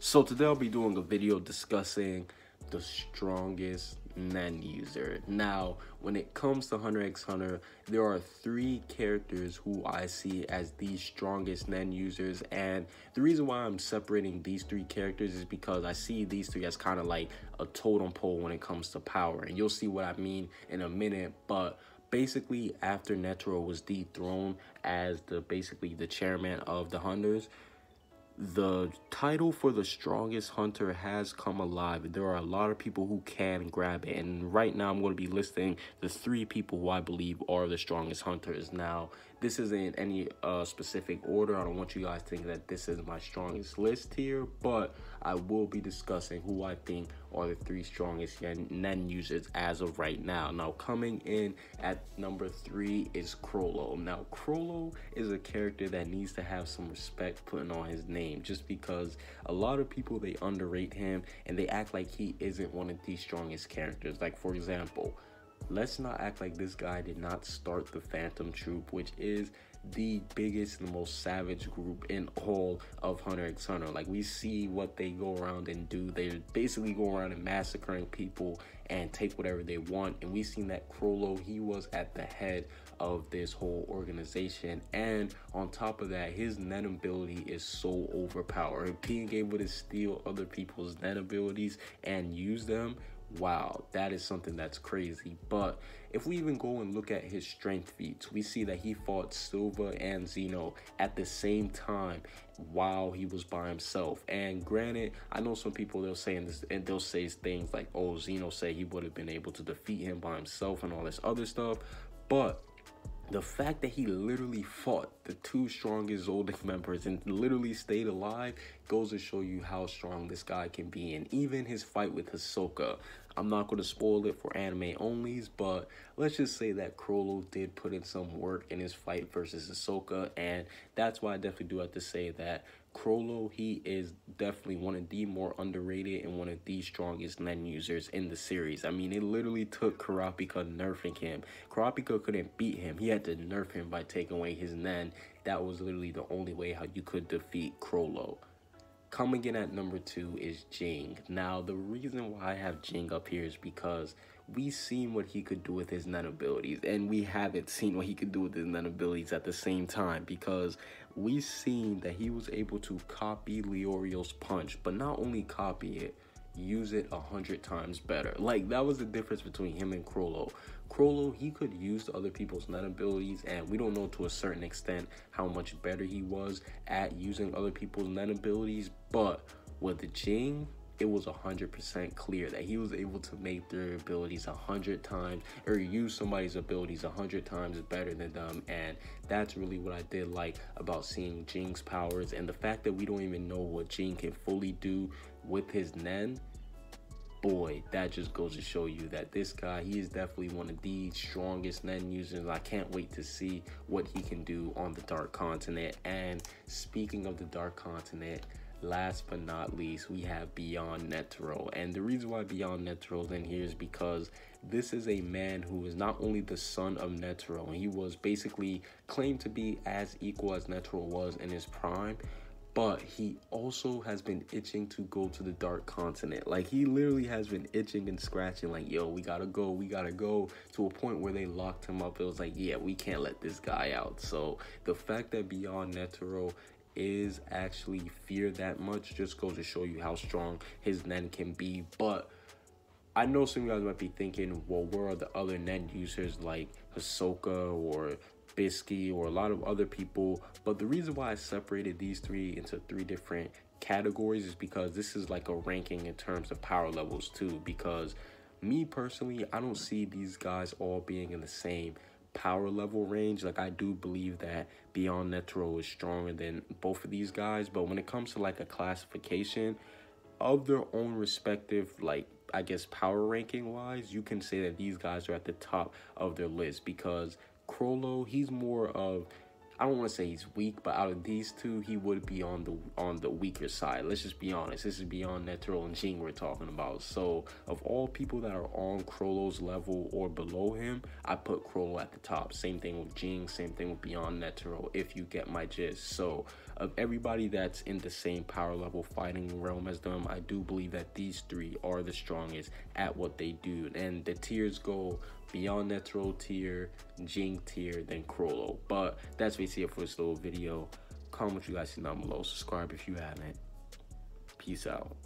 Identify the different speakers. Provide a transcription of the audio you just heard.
Speaker 1: So today I'll be doing a video discussing the strongest Nen user. Now, when it comes to Hunter x Hunter, there are three characters who I see as the strongest Nen users, and the reason why I'm separating these three characters is because I see these three as kind of like a totem pole when it comes to power, and you'll see what I mean in a minute. But basically, after Netero was dethroned as the chairman of the Hunters, the title for the strongest hunter has come alive. There are a lot of people who can grab it, and right now I'm going to be listing the three people who I believe are the strongest hunters. Now, this isn't any specific order. I don't want you guys to think that this is my strongest list here, but I will be discussing who I think are the three strongest Nen users as of right now. Now, coming in at number 3 is Chrollo. Now, Chrollo is a character that needs to have some respect putting on his name, just because a lot of people, they underrate him and they act like he isn't one of the strongest characters. Like, for example, let's not act like this guy did not start the Phantom Troop, which is the biggest and the most savage group in all of Hunter x Hunter. Like, we see what they go around and do. They basically go around and massacring people and take whatever they want. And we seen that Chrollo, he was at the head of this whole organization. And on top of that, his Nen ability is so overpowered. Being able to steal other people's Nen abilities and use them, wow, that is something that's crazy. But if we even go and look at his strength feats, we see that he fought Silva and Zeno at the same time while he was by himself. And granted, I know some people, they'll say this, and they'll say things like, oh, Zeno said he would have been able to defeat him by himself and all this other stuff, but the fact that he literally fought the two strongest Zoldyck members and literally stayed alive goes to show you how strong this guy can be. And even his fight with Hisoka, I'm not going to spoil it for anime onlys, but let's just say that Chrollo did put in some work in his fight versus Hisoka, and that's why I definitely do have to say that Chrollo, he is definitely one of the more underrated and one of the strongest Nen users in the series. I mean, it literally took Kurapika nerfing him. Kurapika couldn't beat him. He had to nerf him by taking away his Nen. That was literally the only way how you could defeat Chrollo. Coming in at number 2 is Ging. Now, the reason why I have Ging up here is because we've seen what he could do with his Nen abilities, and we haven't seen what he could do with his Nen abilities at the same time, because we've seen that he was able to copy Leorio's punch, but not only copy it, use it 100 times better. Like, that was the difference between him and Chrollo. Chrollo, he could use other people's Nen abilities, and we don't know to a certain extent how much better he was at using other people's Nen abilities, but with the Ging, it was 100% clear that he was able to make their abilities 100 times, or use somebody's abilities 100 times better than them. And that's really what I did like about seeing Jing's powers, and the fact that we don't even know what Ging can fully do with his Nen. Boy, that just goes to show you that this guy, he is definitely one of the strongest Nen users. I can't wait to see what he can do on the Dark Continent. And speaking of the Dark Continent, last but not least, we have Beyond Netero. And the reason why Beyond Netero is in here is because this is a man who is not only the son of Netero, and he was basically claimed to be as equal as Netero was in his prime, but he also has been itching to go to the Dark Continent. Like, he literally has been itching and scratching, like, yo, we gotta go, to a point where they locked him up. It was like, yeah, we can't let this guy out. So the fact that Beyond Netero is actually feared that much just goes to show you how strong his Nen can be. But I know some of you guys might be thinking, well, where are the other Nen users like Hisoka or Bisky or a lot of other people? But the reason why I separated these three into 3 different categories is because this is like a ranking in terms of power levels too, because me personally, I don't see these guys all being in the same power level range. Like, I do believe that Beyond Netero is stronger than both of these guys, but when it comes to like a classification of their own respective, like, I guess power ranking wise, you can say that these guys are at the top of their list, because Chrollo, he's more of, I don't want to say he's weak, but out of these two, he would be on the weaker side. Let's just be honest. This is beyond Netero and Ging we're talking about. So of all people that are on Chrollo's level or below him, I put Chrollo at the top. Same thing with Ging, same thing with beyond Netero, if you get my gist. So of everybody that's in the same power level fighting realm as them, I do believe that these three are the strongest at what they do. And the tiers go beyond Netero tier, Ging tier, then Chrollo. But that's basically it for this little video. Comment what you guys think down below. Subscribe if you haven't. Peace out.